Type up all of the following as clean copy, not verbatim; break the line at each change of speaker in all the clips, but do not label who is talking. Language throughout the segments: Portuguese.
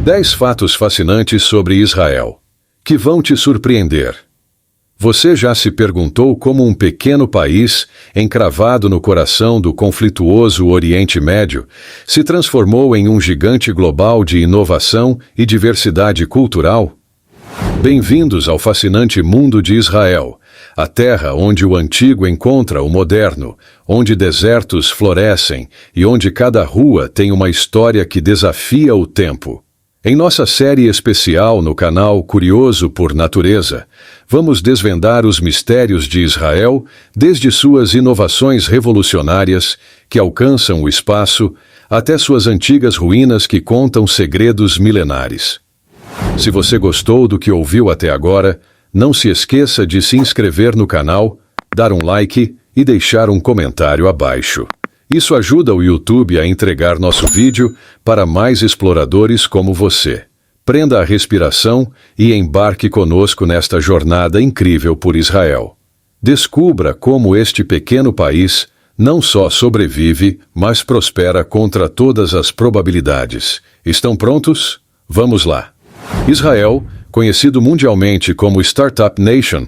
10 fatos fascinantes sobre Israel, que vão te surpreender. Você já se perguntou como um pequeno país, encravado no coração do conflituoso Oriente Médio, se transformou em um gigante global de inovação e diversidade cultural? Bem-vindos ao fascinante mundo de Israel, a terra onde o antigo encontra o moderno, onde desertos florescem e onde cada rua tem uma história que desafia o tempo. Em nossa série especial no canal Curioso por Natureza, vamos desvendar os mistérios de Israel, desde suas inovações revolucionárias, que alcançam o espaço, até suas antigas ruínas que contam segredos milenares. Se você gostou do que ouviu até agora, não se esqueça de se inscrever no canal, dar um like e deixar um comentário abaixo. Isso ajuda o YouTube a entregar nosso vídeo para mais exploradores como você. Prenda a respiração e embarque conosco nesta jornada incrível por Israel. Descubra como este pequeno país não só sobrevive, mas prospera contra todas as probabilidades. Estão prontos? Vamos lá! Israel, conhecido mundialmente como Startup Nation,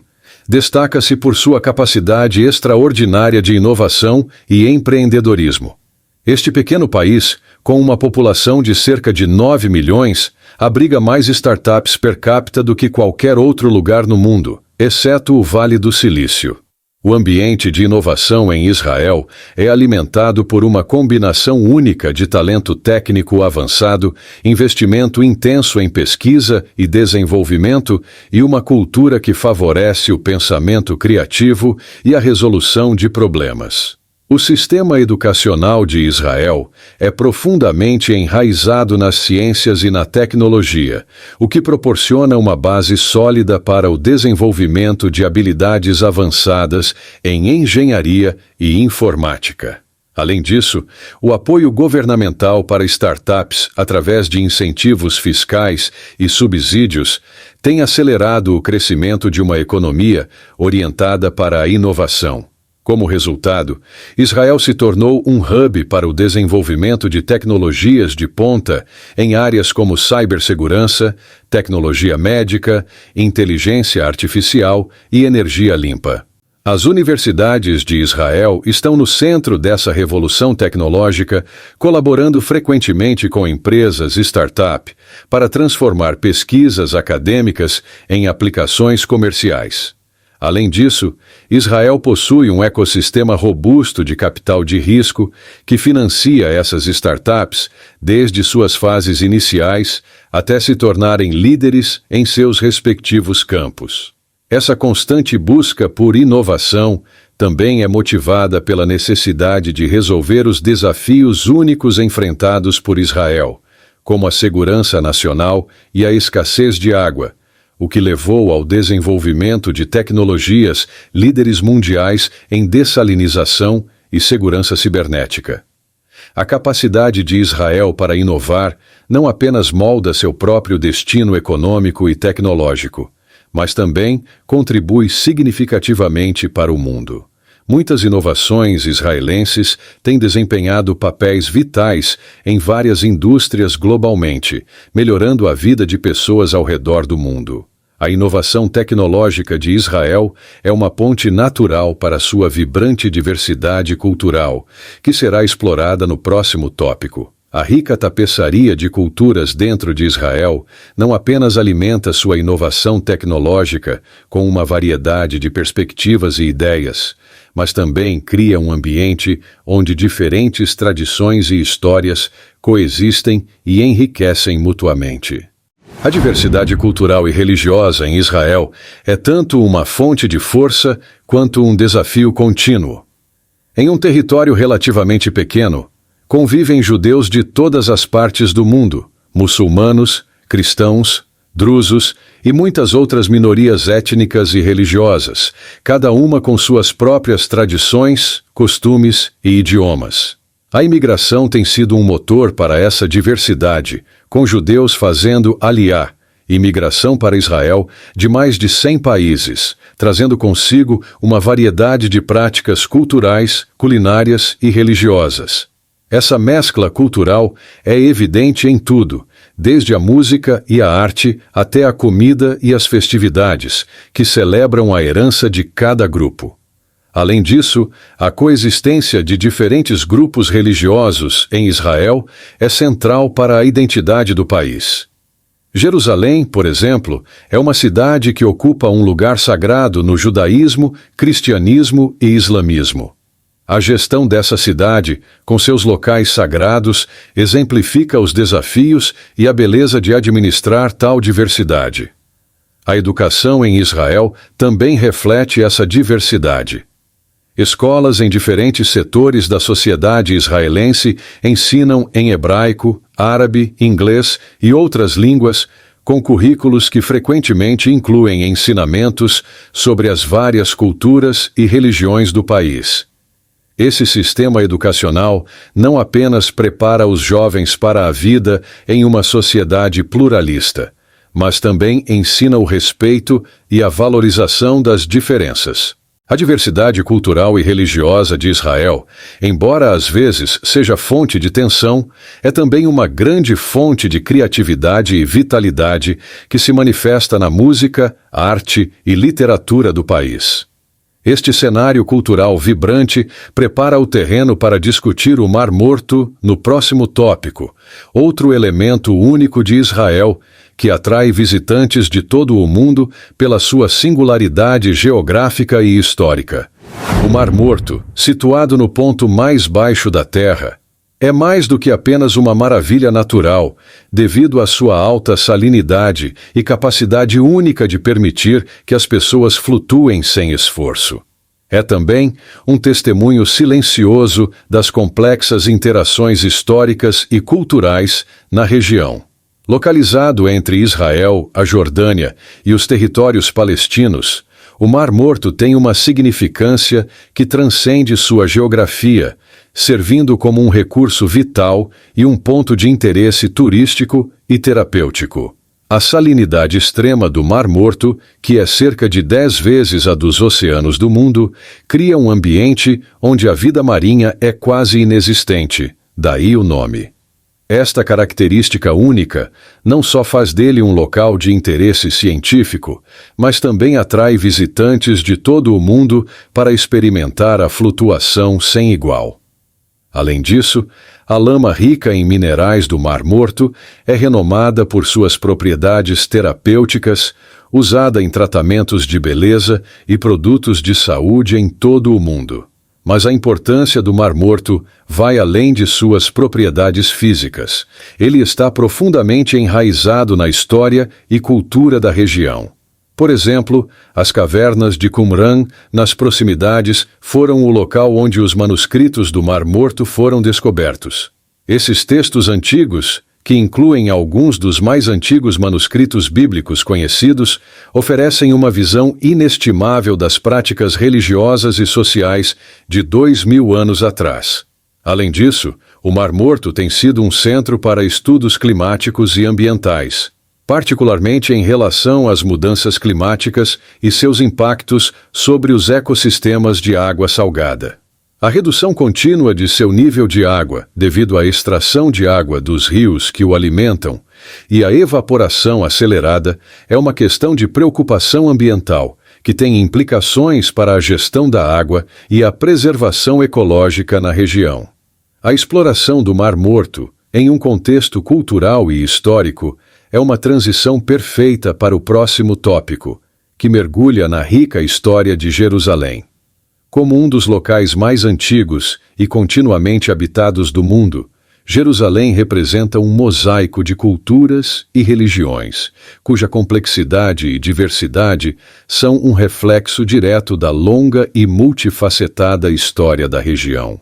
destaca-se por sua capacidade extraordinária de inovação e empreendedorismo. Este pequeno país, com uma população de cerca de 9 milhões, abriga mais startups per capita do que qualquer outro lugar no mundo, exceto o Vale do Silício. O ambiente de inovação em Israel é alimentado por uma combinação única de talento técnico avançado, investimento intenso em pesquisa e desenvolvimento e uma cultura que favorece o pensamento criativo e a resolução de problemas. O sistema educacional de Israel é profundamente enraizado nas ciências e na tecnologia, o que proporciona uma base sólida para o desenvolvimento de habilidades avançadas em engenharia e informática. Além disso, o apoio governamental para startups através de incentivos fiscais e subsídios tem acelerado o crescimento de uma economia orientada para a inovação. Como resultado, Israel se tornou um hub para o desenvolvimento de tecnologias de ponta em áreas como cibersegurança, tecnologia médica, inteligência artificial e energia limpa. As universidades de Israel estão no centro dessa revolução tecnológica, colaborando frequentemente com empresas e startups para transformar pesquisas acadêmicas em aplicações comerciais. Além disso, Israel possui um ecossistema robusto de capital de risco que financia essas startups desde suas fases iniciais até se tornarem líderes em seus respectivos campos. Essa constante busca por inovação também é motivada pela necessidade de resolver os desafios únicos enfrentados por Israel, como a segurança nacional e a escassez de água, o que levou ao desenvolvimento de tecnologias líderes mundiais em dessalinização e segurança cibernética. A capacidade de Israel para inovar não apenas molda seu próprio destino econômico e tecnológico, mas também contribui significativamente para o mundo. Muitas inovações israelenses têm desempenhado papéis vitais em várias indústrias globalmente, melhorando a vida de pessoas ao redor do mundo. A inovação tecnológica de Israel é uma ponte natural para sua vibrante diversidade cultural, que será explorada no próximo tópico. A rica tapeçaria de culturas dentro de Israel não apenas alimenta sua inovação tecnológica com uma variedade de perspectivas e ideias, mas também cria um ambiente onde diferentes tradições e histórias coexistem e enriquecem mutuamente. A diversidade cultural e religiosa em Israel é tanto uma fonte de força quanto um desafio contínuo. Em um território relativamente pequeno, convivem judeus de todas as partes do mundo, muçulmanos, cristãos, drusos e muitas outras minorias étnicas e religiosas, cada uma com suas próprias tradições, costumes e idiomas. A imigração tem sido um motor para essa diversidade, com judeus fazendo aliyah, imigração para Israel, de mais de 100 países, trazendo consigo uma variedade de práticas culturais, culinárias e religiosas. Essa mescla cultural é evidente em tudo, desde a música e a arte até a comida e as festividades, que celebram a herança de cada grupo. Além disso, a coexistência de diferentes grupos religiosos em Israel é central para a identidade do país. Jerusalém, por exemplo, é uma cidade que ocupa um lugar sagrado no judaísmo, cristianismo e islamismo. A gestão dessa cidade, com seus locais sagrados, exemplifica os desafios e a beleza de administrar tal diversidade. A educação em Israel também reflete essa diversidade. Escolas em diferentes setores da sociedade israelense ensinam em hebraico, árabe, inglês e outras línguas, com currículos que frequentemente incluem ensinamentos sobre as várias culturas e religiões do país. Esse sistema educacional não apenas prepara os jovens para a vida em uma sociedade pluralista, mas também ensina o respeito e a valorização das diferenças. A diversidade cultural e religiosa de Israel, embora às vezes seja fonte de tensão, é também uma grande fonte de criatividade e vitalidade que se manifesta na música, arte e literatura do país. Este cenário cultural vibrante prepara o terreno para discutir o Mar Morto no próximo tópico, outro elemento único de Israel, que atrai visitantes de todo o mundo pela sua singularidade geográfica e histórica. O Mar Morto, situado no ponto mais baixo da Terra, é mais do que apenas uma maravilha natural, devido à sua alta salinidade e capacidade única de permitir que as pessoas flutuem sem esforço. É também um testemunho silencioso das complexas interações históricas e culturais na região. Localizado entre Israel, a Jordânia e os territórios palestinos, o Mar Morto tem uma significância que transcende sua geografia, servindo como um recurso vital e um ponto de interesse turístico e terapêutico. A salinidade extrema do Mar Morto, que é cerca de 10 vezes a dos oceanos do mundo, cria um ambiente onde a vida marinha é quase inexistente, daí o nome. Esta característica única não só faz dele um local de interesse científico, mas também atrai visitantes de todo o mundo para experimentar a flutuação sem igual. Além disso, a lama rica em minerais do Mar Morto é renomada por suas propriedades terapêuticas, usada em tratamentos de beleza e produtos de saúde em todo o mundo. Mas a importância do Mar Morto vai além de suas propriedades físicas. Ele está profundamente enraizado na história e cultura da região. Por exemplo, as cavernas de Qumran, nas proximidades, foram o local onde os manuscritos do Mar Morto foram descobertos. Esses textos antigos, que incluem alguns dos mais antigos manuscritos bíblicos conhecidos, oferecem uma visão inestimável das práticas religiosas e sociais de 2000 anos atrás. Além disso, o Mar Morto tem sido um centro para estudos climáticos e ambientais, particularmente em relação às mudanças climáticas e seus impactos sobre os ecossistemas de água salgada. A redução contínua de seu nível de água, devido à extração de água dos rios que o alimentam, e a evaporação acelerada, é uma questão de preocupação ambiental, que tem implicações para a gestão da água e a preservação ecológica na região. A exploração do Mar Morto, em um contexto cultural e histórico, é uma transição perfeita para o próximo tópico, que mergulha na rica história de Jerusalém. Como um dos locais mais antigos e continuamente habitados do mundo, Jerusalém representa um mosaico de culturas e religiões, cuja complexidade e diversidade são um reflexo direto da longa e multifacetada história da região.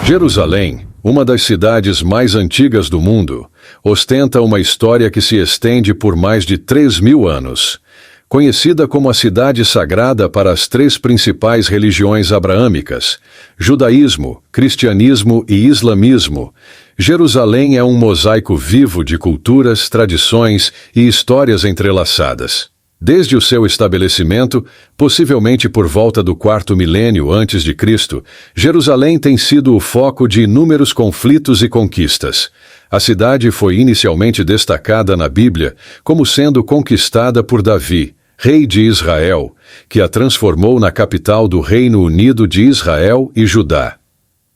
Jerusalém, uma das cidades mais antigas do mundo, ostenta uma história que se estende por mais de 3.000 anos. Conhecida como a cidade sagrada para as 3 principais religiões abraâmicas, judaísmo, cristianismo e islamismo, Jerusalém é um mosaico vivo de culturas, tradições e histórias entrelaçadas. Desde o seu estabelecimento, possivelmente por volta do quarto milênio antes de Cristo, Jerusalém tem sido o foco de inúmeros conflitos e conquistas. A cidade foi inicialmente destacada na Bíblia como sendo conquistada por Davi, rei de Israel, que a transformou na capital do Reino Unido de Israel e Judá.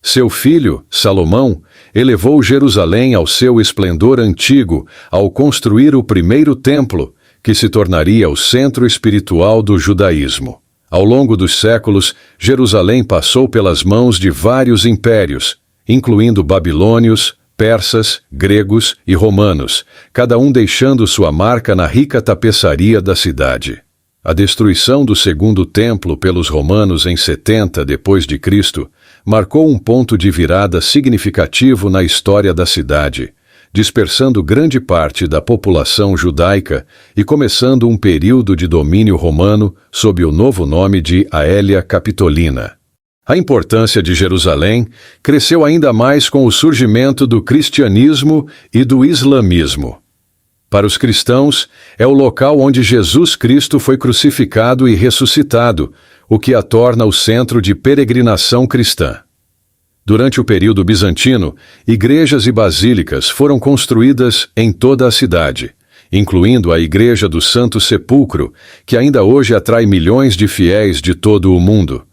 Seu filho, Salomão, elevou Jerusalém ao seu esplendor antigo ao construir o primeiro templo, que se tornaria o centro espiritual do judaísmo. Ao longo dos séculos, Jerusalém passou pelas mãos de vários impérios, incluindo babilônios, persas, gregos e romanos, cada um deixando sua marca na rica tapeçaria da cidade. A destruição do segundo templo pelos romanos em 70 d.C. marcou um ponto de virada significativo na história da cidade, dispersando grande parte da população judaica e começando um período de domínio romano sob o novo nome de Aelia Capitolina. A importância de Jerusalém cresceu ainda mais com o surgimento do cristianismo e do islamismo. Para os cristãos, é o local onde Jesus Cristo foi crucificado e ressuscitado, o que a torna o centro de peregrinação cristã. Durante o período bizantino, igrejas e basílicas foram construídas em toda a cidade, incluindo a Igreja do Santo Sepulcro, que ainda hoje atrai milhões de fiéis de todo o mundo.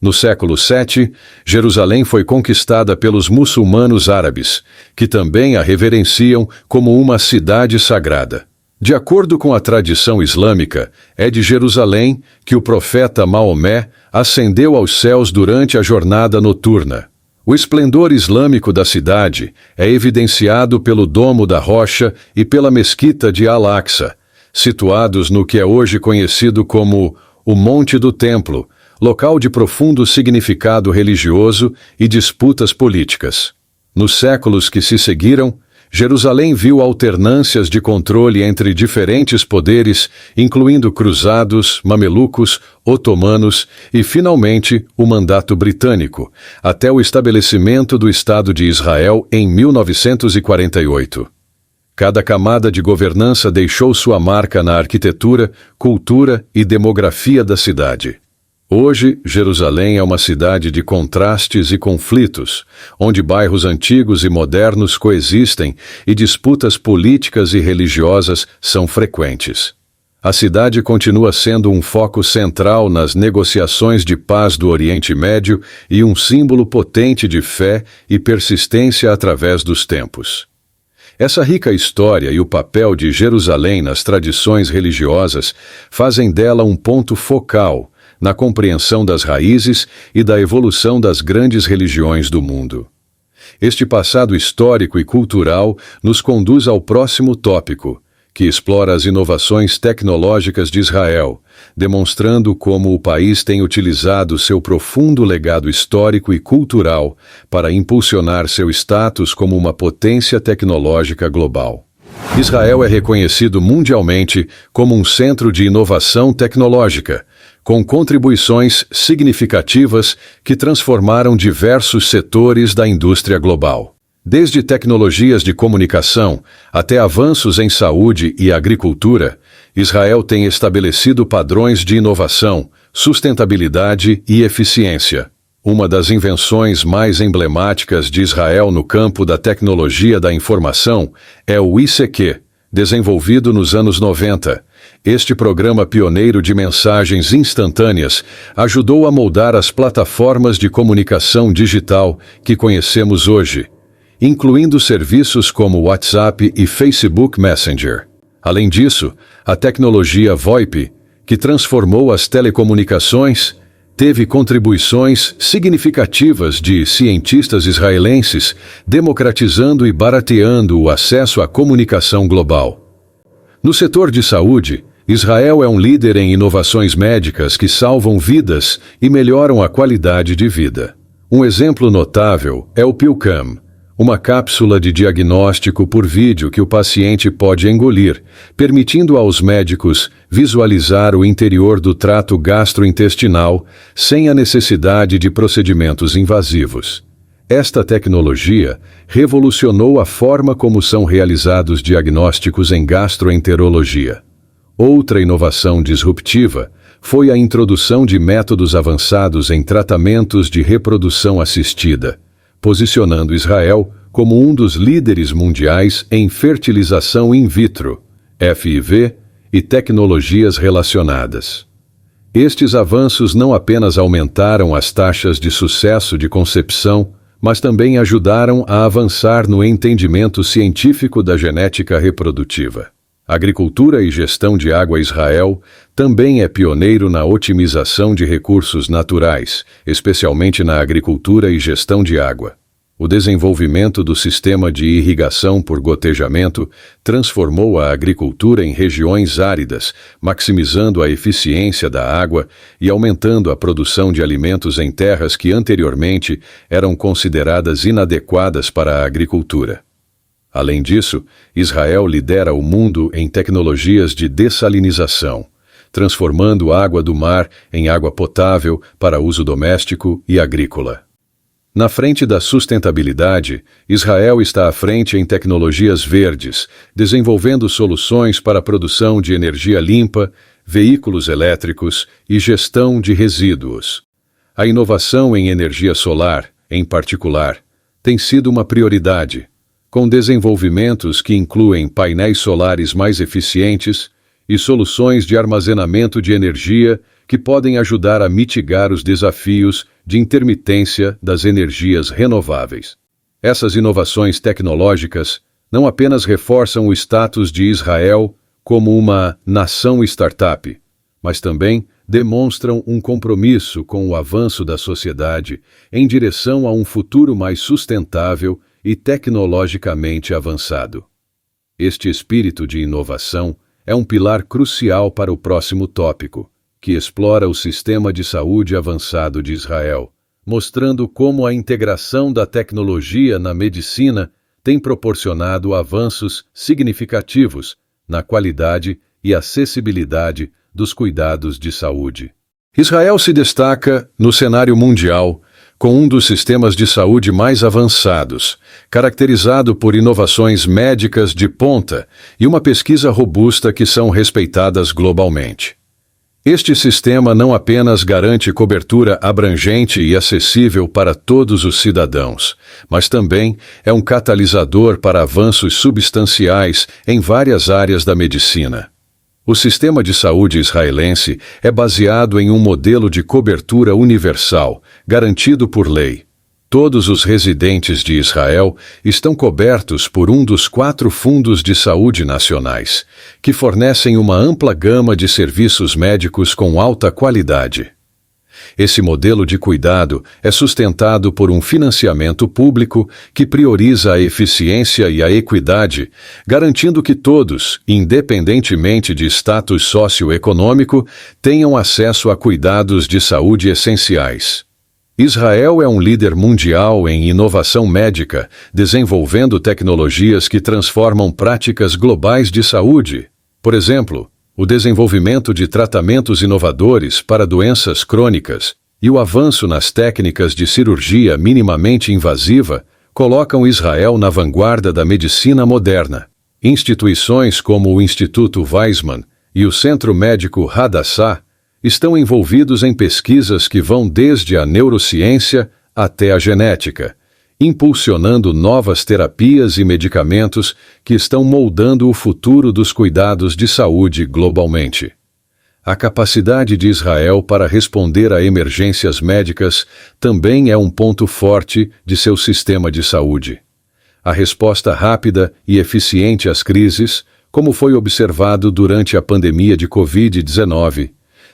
No século VII, Jerusalém foi conquistada pelos muçulmanos árabes, que também a reverenciam como uma cidade sagrada. De acordo com a tradição islâmica, é de Jerusalém que o profeta Maomé ascendeu aos céus durante a jornada noturna. O esplendor islâmico da cidade é evidenciado pelo Domo da Rocha e pela Mesquita de Al-Aqsa, situados no que é hoje conhecido como o Monte do Templo, local de profundo significado religioso e disputas políticas. Nos séculos que se seguiram, Jerusalém viu alternâncias de controle entre diferentes poderes, incluindo cruzados, mamelucos, otomanos e, finalmente, o mandato britânico, até o estabelecimento do Estado de Israel em 1948. Cada camada de governança deixou sua marca na arquitetura, cultura e demografia da cidade. Hoje, Jerusalém é uma cidade de contrastes e conflitos, onde bairros antigos e modernos coexistem e disputas políticas e religiosas são frequentes. A cidade continua sendo um foco central nas negociações de paz do Oriente Médio e um símbolo potente de fé e persistência através dos tempos. Essa rica história e o papel de Jerusalém nas tradições religiosas fazem dela um ponto focal na compreensão das raízes e da evolução das grandes religiões do mundo. Este passado histórico e cultural nos conduz ao próximo tópico, que explora as inovações tecnológicas de Israel, demonstrando como o país tem utilizado seu profundo legado histórico e cultural para impulsionar seu status como uma potência tecnológica global. Israel é reconhecido mundialmente como um centro de inovação tecnológica, com contribuições significativas que transformaram diversos setores da indústria global. Desde tecnologias de comunicação até avanços em saúde e agricultura, Israel tem estabelecido padrões de inovação, sustentabilidade e eficiência. Uma das invenções mais emblemáticas de Israel no campo da tecnologia da informação é o ICQ, desenvolvido nos anos 90. Este programa pioneiro de mensagens instantâneas ajudou a moldar as plataformas de comunicação digital que conhecemos hoje, incluindo serviços como WhatsApp e Facebook Messenger. Além disso, a tecnologia VoIP, que transformou as telecomunicações, teve contribuições significativas de cientistas israelenses, democratizando e barateando o acesso à comunicação global. No setor de saúde, Israel é um líder em inovações médicas que salvam vidas e melhoram a qualidade de vida. Um exemplo notável é o PillCam, uma cápsula de diagnóstico por vídeo que o paciente pode engolir, permitindo aos médicos visualizar o interior do trato gastrointestinal sem a necessidade de procedimentos invasivos. Esta tecnologia revolucionou a forma como são realizados diagnósticos em gastroenterologia. Outra inovação disruptiva foi a introdução de métodos avançados em tratamentos de reprodução assistida, posicionando Israel como um dos líderes mundiais em fertilização in vitro, FIV, e tecnologias relacionadas. Estes avanços não apenas aumentaram as taxas de sucesso de concepção, mas também ajudaram a avançar no entendimento científico da genética reprodutiva. Agricultura e gestão de água. Israel também é pioneiro na otimização de recursos naturais, especialmente na agricultura e gestão de água. O desenvolvimento do sistema de irrigação por gotejamento transformou a agricultura em regiões áridas, maximizando a eficiência da água e aumentando a produção de alimentos em terras que anteriormente eram consideradas inadequadas para a agricultura. Além disso, Israel lidera o mundo em tecnologias de dessalinização, transformando água do mar em água potável para uso doméstico e agrícola. Na frente da sustentabilidade, Israel está à frente em tecnologias verdes, desenvolvendo soluções para a produção de energia limpa, veículos elétricos e gestão de resíduos. A inovação em energia solar, em particular, tem sido uma prioridade, com desenvolvimentos que incluem painéis solares mais eficientes e soluções de armazenamento de energia que podem ajudar a mitigar os desafios de intermitência das energias renováveis. Essas inovações tecnológicas não apenas reforçam o status de Israel como uma nação startup, mas também demonstram um compromisso com o avanço da sociedade em direção a um futuro mais sustentável e tecnologicamente avançado. Este espírito de inovação é um pilar crucial para o próximo tópico, que explora o sistema de saúde avançado de Israel, mostrando como a integração da tecnologia na medicina tem proporcionado avanços significativos na qualidade e acessibilidade dos cuidados de saúde. Israel se destaca no cenário mundial com um dos sistemas de saúde mais avançados, caracterizado por inovações médicas de ponta e uma pesquisa robusta que são respeitadas globalmente. Este sistema não apenas garante cobertura abrangente e acessível para todos os cidadãos, mas também é um catalisador para avanços substanciais em várias áreas da medicina. O sistema de saúde israelense é baseado em um modelo de cobertura universal, garantido por lei. Todos os residentes de Israel estão cobertos por um dos 4 fundos de saúde nacionais, que fornecem uma ampla gama de serviços médicos com alta qualidade. Esse modelo de cuidado é sustentado por um financiamento público que prioriza a eficiência e a equidade, garantindo que todos, independentemente de status socioeconômico, tenham acesso a cuidados de saúde essenciais. Israel é um líder mundial em inovação médica, desenvolvendo tecnologias que transformam práticas globais de saúde. Por exemplo, o desenvolvimento de tratamentos inovadores para doenças crônicas e o avanço nas técnicas de cirurgia minimamente invasiva colocam Israel na vanguarda da medicina moderna. Instituições como o Instituto Weizmann e o Centro Médico Hadassah estão envolvidos em pesquisas que vão desde a neurociência até a genética, impulsionando novas terapias e medicamentos que estão moldando o futuro dos cuidados de saúde globalmente. A capacidade de Israel para responder a emergências médicas também é um ponto forte de seu sistema de saúde. A resposta rápida e eficiente às crises, como foi observado durante a pandemia de Covid-19,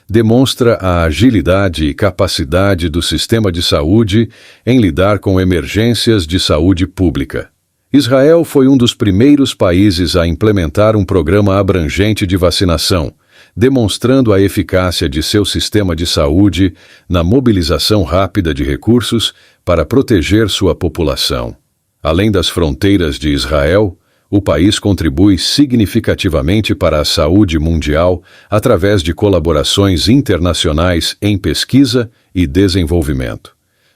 demonstra a agilidade e capacidade do sistema de saúde em lidar com emergências de saúde pública. Israel foi um dos primeiros países a implementar um programa abrangente de vacinação, demonstrando a eficácia de seu sistema de saúde na mobilização rápida de recursos para proteger sua população. Além das fronteiras de Israel, o país contribui significativamente para a saúde mundial através de colaborações internacionais em pesquisa e desenvolvimento.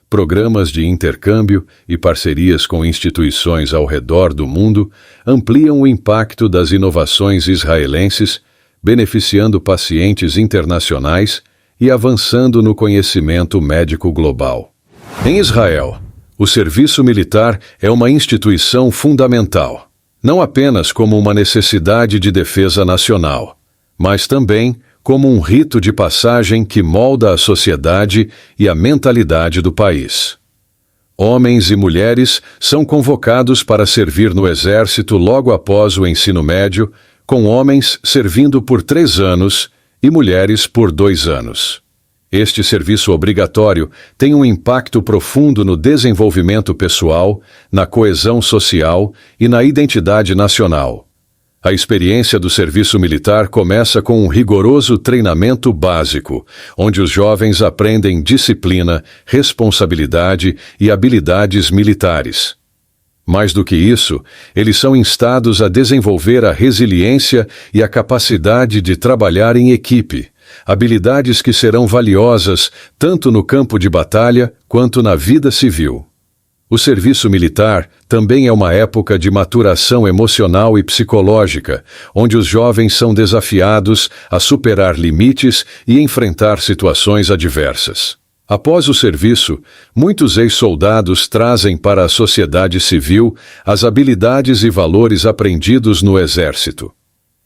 Programas de intercâmbio e parcerias com instituições ao redor do mundo ampliam o impacto das inovações israelenses, beneficiando pacientes internacionais e avançando no conhecimento médico global. Em Israel, o serviço militar é uma instituição fundamental, não apenas como uma necessidade de defesa nacional, mas também como um rito de passagem que molda a sociedade e a mentalidade do país. Homens e mulheres são convocados para servir no exército logo após o ensino médio, com homens servindo por 3 anos e mulheres por 2 anos. Este serviço obrigatório tem um impacto profundo no desenvolvimento pessoal, na coesão social e na identidade nacional. A experiência do serviço militar começa com um rigoroso treinamento básico, onde os jovens aprendem disciplina, responsabilidade e habilidades militares. Mais do que isso, eles são instados a desenvolver a resiliência e a capacidade de trabalhar em equipe, habilidades que serão valiosas tanto no campo de batalha quanto na vida civil. O serviço militar também é uma época de maturação emocional e psicológica, onde os jovens são desafiados a superar limites e enfrentar situações adversas. Após o serviço, muitos ex-soldados trazem para a sociedade civil as habilidades e valores aprendidos no Exército.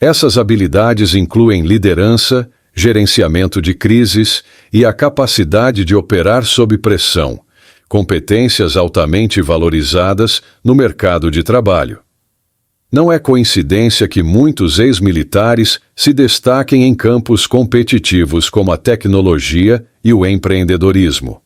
Essas habilidades incluem liderança, gerenciamento de crises e a capacidade de operar sob pressão, competências altamente valorizadas no mercado de trabalho. Não é coincidência que muitos ex-militares se destaquem em campos competitivos como a tecnologia e o empreendedorismo.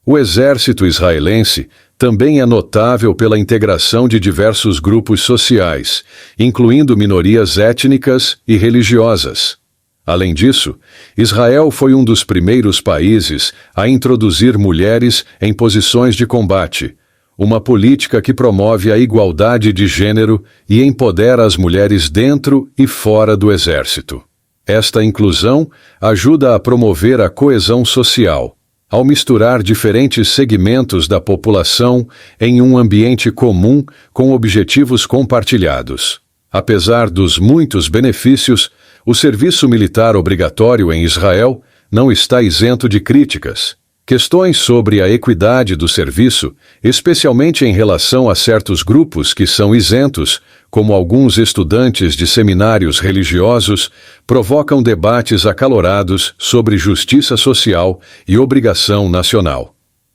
O exército israelense também é notável pela integração de diversos grupos sociais, incluindo minorias étnicas e religiosas. Além disso, Israel foi um dos primeiros países a introduzir mulheres em posições de combate, uma política que promove a igualdade de gênero e empodera as mulheres dentro e fora do exército. Esta inclusão ajuda a promover a coesão social, ao misturar diferentes segmentos da população em um ambiente comum com objetivos compartilhados. Apesar dos muitos benefícios, o serviço militar obrigatório em Israel não está isento de críticas. Questões sobre a equidade do serviço, especialmente em relação a certos grupos que são isentos, como alguns estudantes de seminários religiosos, provocam debates acalorados sobre justiça social e obrigação nacional.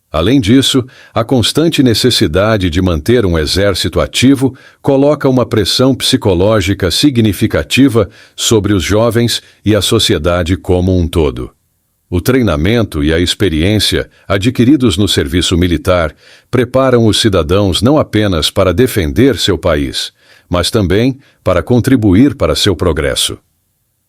Além disso, a constante necessidade de manter um exército ativo coloca uma pressão psicológica significativa sobre os jovens e a sociedade como um todo. O treinamento e a experiência adquiridos no serviço militar preparam os cidadãos não apenas para defender seu país, mas também para contribuir para seu progresso.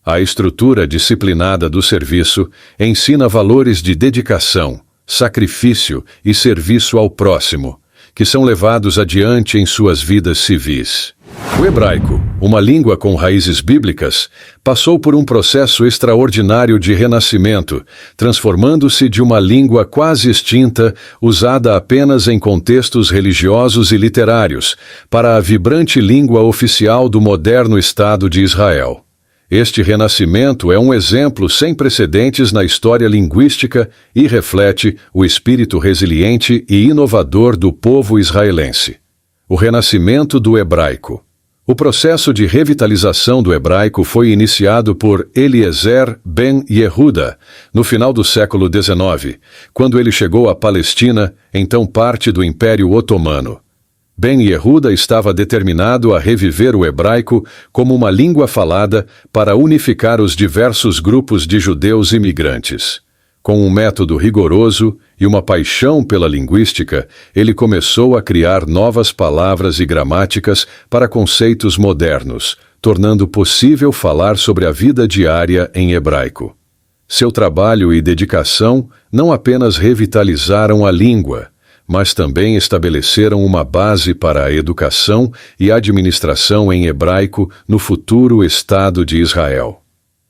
A estrutura disciplinada do serviço ensina valores de dedicação, sacrifício e serviço ao próximo, que são levados adiante em suas vidas civis. O hebraico, uma língua com raízes bíblicas, passou por um processo extraordinário de renascimento, transformando-se de uma língua quase extinta, usada apenas em contextos religiosos e literários, para a vibrante língua oficial do moderno Estado de Israel. Este renascimento é um exemplo sem precedentes na história linguística e reflete o espírito resiliente e inovador do povo israelense. O renascimento do hebraico. O processo de revitalização do hebraico foi iniciado por Eliezer ben Yehuda, no final do século XIX, quando ele chegou à Palestina, então parte do Império Otomano. Ben Yehuda estava determinado a reviver o hebraico como uma língua falada para unificar os diversos grupos de judeus imigrantes. Com um método rigoroso e uma paixão pela linguística, ele começou a criar novas palavras e gramáticas para conceitos modernos, tornando possível falar sobre a vida diária em hebraico. Seu trabalho e dedicação não apenas revitalizaram a língua, mas também estabeleceram uma base para a educação e administração em hebraico no futuro Estado de Israel.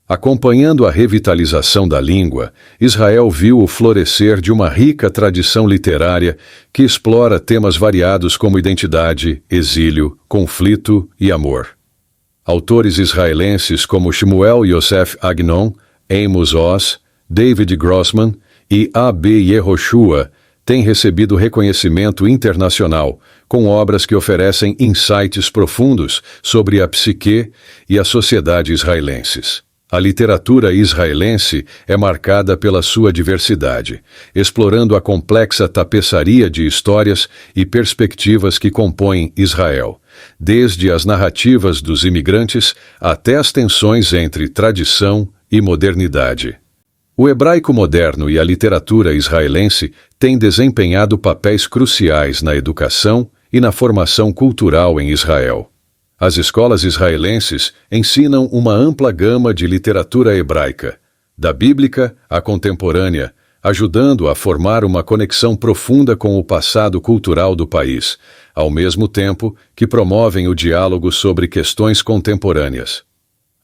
Acompanhando a revitalização da língua, Israel viu o florescer de uma rica tradição literária que explora temas variados como identidade, exílio, conflito e amor. Autores israelenses como Shmuel Yosef Agnon, Amos Oz, David Grossman e A.B. Yehoshua têm recebido reconhecimento internacional, com obras que oferecem insights profundos sobre a psique e a sociedade israelenses. A literatura israelense é marcada pela sua diversidade, explorando a complexa tapeçaria de histórias e perspectivas que compõem Israel, desde as narrativas dos imigrantes até as tensões entre tradição e modernidade. O hebraico moderno e a literatura israelense têm desempenhado papéis cruciais na educação e na formação cultural em Israel. As escolas israelenses ensinam uma ampla gama de literatura hebraica, da bíblica à contemporânea, ajudando a formar uma conexão profunda com o passado cultural do país, ao mesmo tempo que promovem o diálogo sobre questões contemporâneas.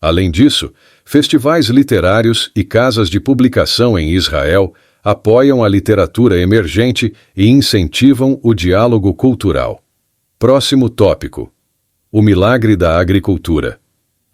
Além disso, festivais literários e casas de publicação em Israel apoiam a literatura emergente e incentivam o diálogo cultural. Próximo tópico: o milagre da agricultura.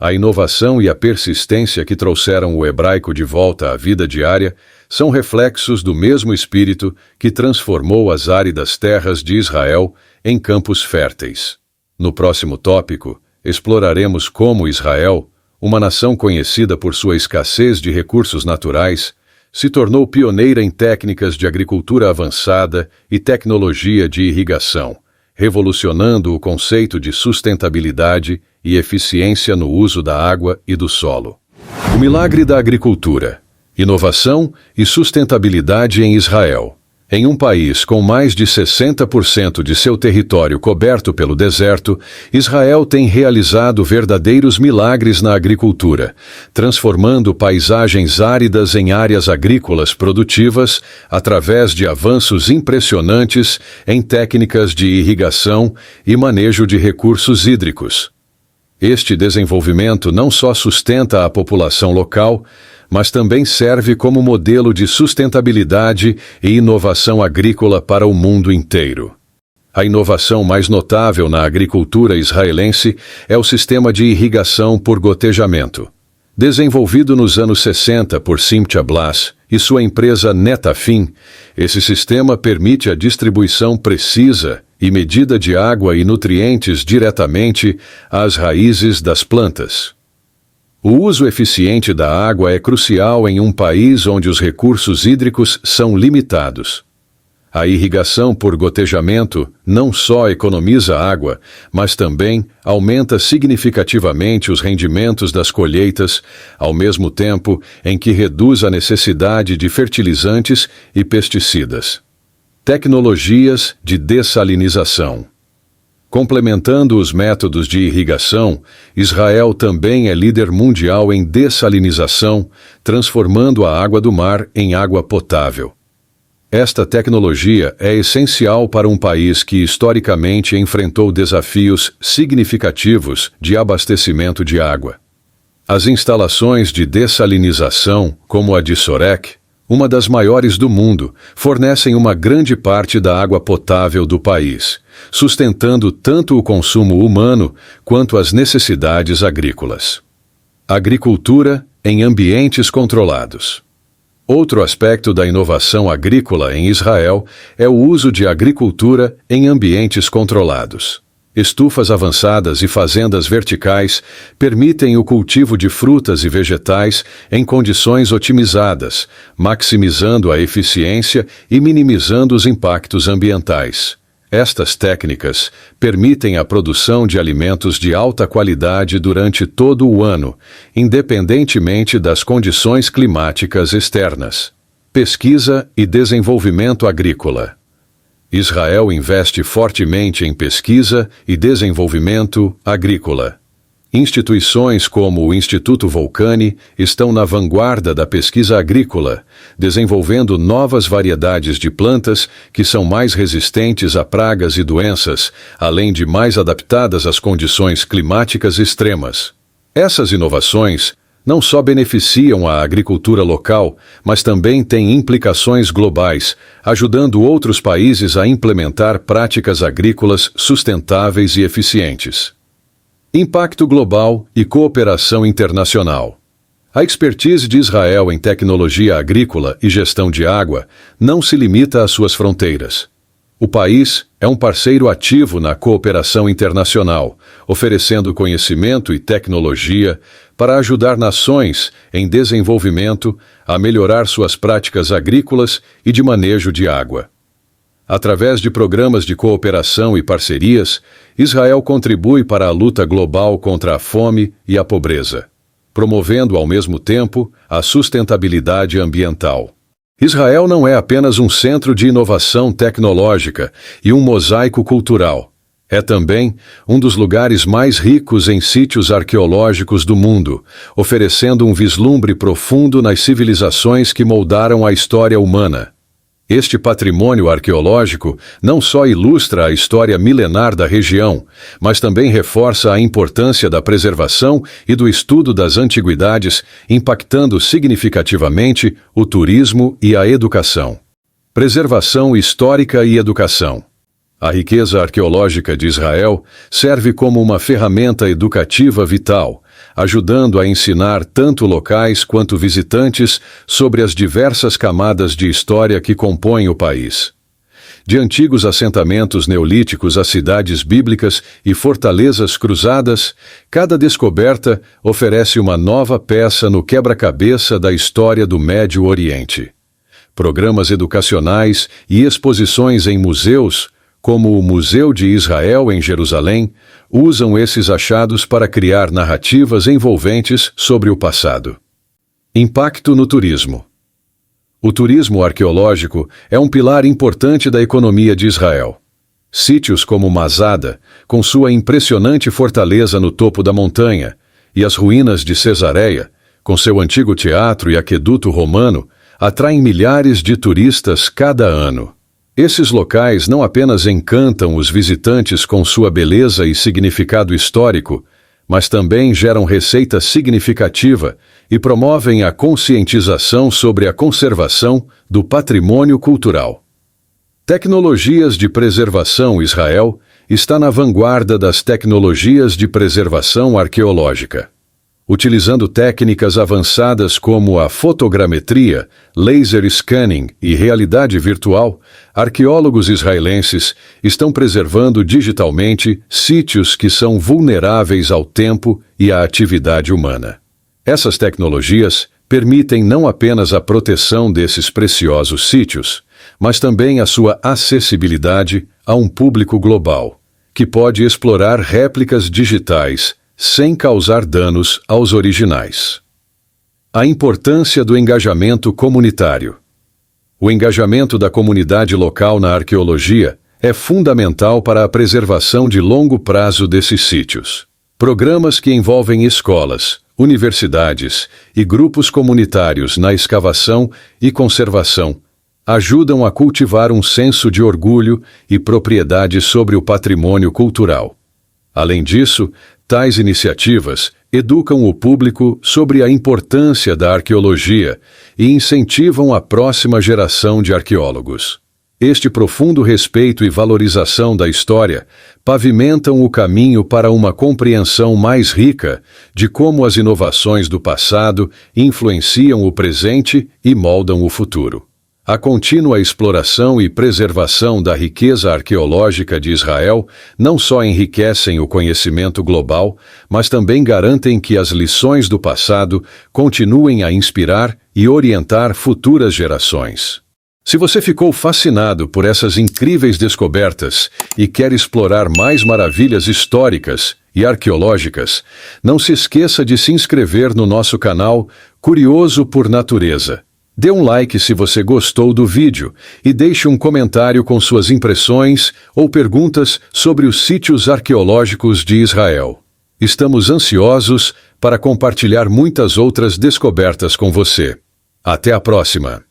A inovação e a persistência que trouxeram o hebraico de volta à vida diária são reflexos do mesmo espírito que transformou as áridas terras de Israel em campos férteis. No próximo tópico, exploraremos como Israel, uma nação conhecida por sua escassez de recursos naturais, se tornou pioneira em técnicas de agricultura avançada e tecnologia de irrigação, revolucionando o conceito de sustentabilidade e eficiência no uso da água e do solo. O milagre da agricultura, inovação e sustentabilidade em Israel. Em um país com mais de 60% de seu território coberto pelo deserto, Israel tem realizado verdadeiros milagres na agricultura, transformando paisagens áridas em áreas agrícolas produtivas através de avanços impressionantes em técnicas de irrigação e manejo de recursos hídricos. Este desenvolvimento não só sustenta a população local, mas também serve como modelo de sustentabilidade e inovação agrícola para o mundo inteiro. A inovação mais notável na agricultura israelense é o sistema de irrigação por gotejamento. Desenvolvido nos anos 60 por Simcha Blas e sua empresa Netafim, esse sistema permite a distribuição precisa e medida de água e nutrientes diretamente às raízes das plantas. O uso eficiente da água é crucial em um país onde os recursos hídricos são limitados. A irrigação por gotejamento não só economiza água, mas também aumenta significativamente os rendimentos das colheitas, ao mesmo tempo em que reduz a necessidade de fertilizantes e pesticidas. Tecnologias de dessalinização. Complementando os métodos de irrigação, Israel também é líder mundial em dessalinização, transformando a água do mar em água potável. Esta tecnologia é essencial para um país que historicamente enfrentou desafios significativos de abastecimento de água. As instalações de dessalinização, como a de Sorek, uma das maiores do mundo, fornecem uma grande parte da água potável do país, sustentando tanto o consumo humano quanto as necessidades agrícolas. Agricultura em ambientes controlados. Outro aspecto da inovação agrícola em Israel é o uso de agricultura em ambientes controlados. Estufas avançadas e fazendas verticais permitem o cultivo de frutas e vegetais em condições otimizadas, maximizando a eficiência e minimizando os impactos ambientais. Estas técnicas permitem a produção de alimentos de alta qualidade durante todo o ano, independentemente das condições climáticas externas. Pesquisa e desenvolvimento agrícola. Israel investe fortemente em pesquisa e desenvolvimento agrícola. Instituições como o Instituto Volcani estão na vanguarda da pesquisa agrícola, desenvolvendo novas variedades de plantas que são mais resistentes a pragas e doenças, além de mais adaptadas às condições climáticas extremas. Essas inovações não só beneficiam a agricultura local, mas também têm implicações globais, ajudando outros países a implementar práticas agrícolas sustentáveis e eficientes. Impacto global e cooperação internacional. A expertise de Israel em tecnologia agrícola e gestão de água não se limita às suas fronteiras. O país é um parceiro ativo na cooperação internacional, oferecendo conhecimento e tecnologia para ajudar nações em desenvolvimento a melhorar suas práticas agrícolas e de manejo de água. Através de programas de cooperação e parcerias, Israel contribui para a luta global contra a fome e a pobreza, promovendo ao mesmo tempo a sustentabilidade ambiental. Israel não é apenas um centro de inovação tecnológica e um mosaico cultural. É também um dos lugares mais ricos em sítios arqueológicos do mundo, oferecendo um vislumbre profundo nas civilizações que moldaram a história humana. Este patrimônio arqueológico não só ilustra a história milenar da região, mas também reforça a importância da preservação e do estudo das antiguidades, impactando significativamente o turismo e a educação. Preservação histórica e educação. A riqueza arqueológica de Israel serve como uma ferramenta educativa vital, ajudando a ensinar tanto locais quanto visitantes sobre as diversas camadas de história que compõem o país. De antigos assentamentos neolíticos a cidades bíblicas e fortalezas cruzadas, cada descoberta oferece uma nova peça no quebra-cabeça da história do Médio Oriente. Programas educacionais e exposições em museus, como o Museu de Israel em Jerusalém, usam esses achados para criar narrativas envolventes sobre o passado. Impacto no turismo. O turismo arqueológico é um pilar importante da economia de Israel. Sítios como Masada, com sua impressionante fortaleza no topo da montanha, e as ruínas de Cesareia, com seu antigo teatro e aqueduto romano, atraem milhares de turistas cada ano. Esses locais não apenas encantam os visitantes com sua beleza e significado histórico, mas também geram receita significativa e promovem a conscientização sobre a conservação do patrimônio cultural. Tecnologias de preservação. Israel está na vanguarda das tecnologias de preservação arqueológica. Utilizando técnicas avançadas como a fotogrametria, laser scanning e realidade virtual, arqueólogos israelenses estão preservando digitalmente sítios que são vulneráveis ao tempo e à atividade humana. Essas tecnologias permitem não apenas a proteção desses preciosos sítios, mas também a sua acessibilidade a um público global, que pode explorar réplicas digitais sem causar danos aos originais. A importância do engajamento comunitário. O engajamento da comunidade local na arqueologia é fundamental para a preservação de longo prazo desses sítios. Programas que envolvem escolas, universidades e grupos comunitários na escavação e conservação ajudam a cultivar um senso de orgulho e propriedade sobre o patrimônio cultural. Além disso, tais iniciativas educam o público sobre a importância da arqueologia e incentivam a próxima geração de arqueólogos. Este profundo respeito e valorização da história pavimentam o caminho para uma compreensão mais rica de como as inovações do passado influenciam o presente e moldam o futuro. A contínua exploração e preservação da riqueza arqueológica de Israel não só enriquecem o conhecimento global, mas também garantem que as lições do passado continuem a inspirar e orientar futuras gerações. Se você ficou fascinado por essas incríveis descobertas e quer explorar mais maravilhas históricas e arqueológicas, não se esqueça de se inscrever no nosso canal Curioso por Natureza. Dê um like se você gostou do vídeo e deixe um comentário com suas impressões ou perguntas sobre os sítios arqueológicos de Israel. Estamos ansiosos para compartilhar muitas outras descobertas com você. Até a próxima!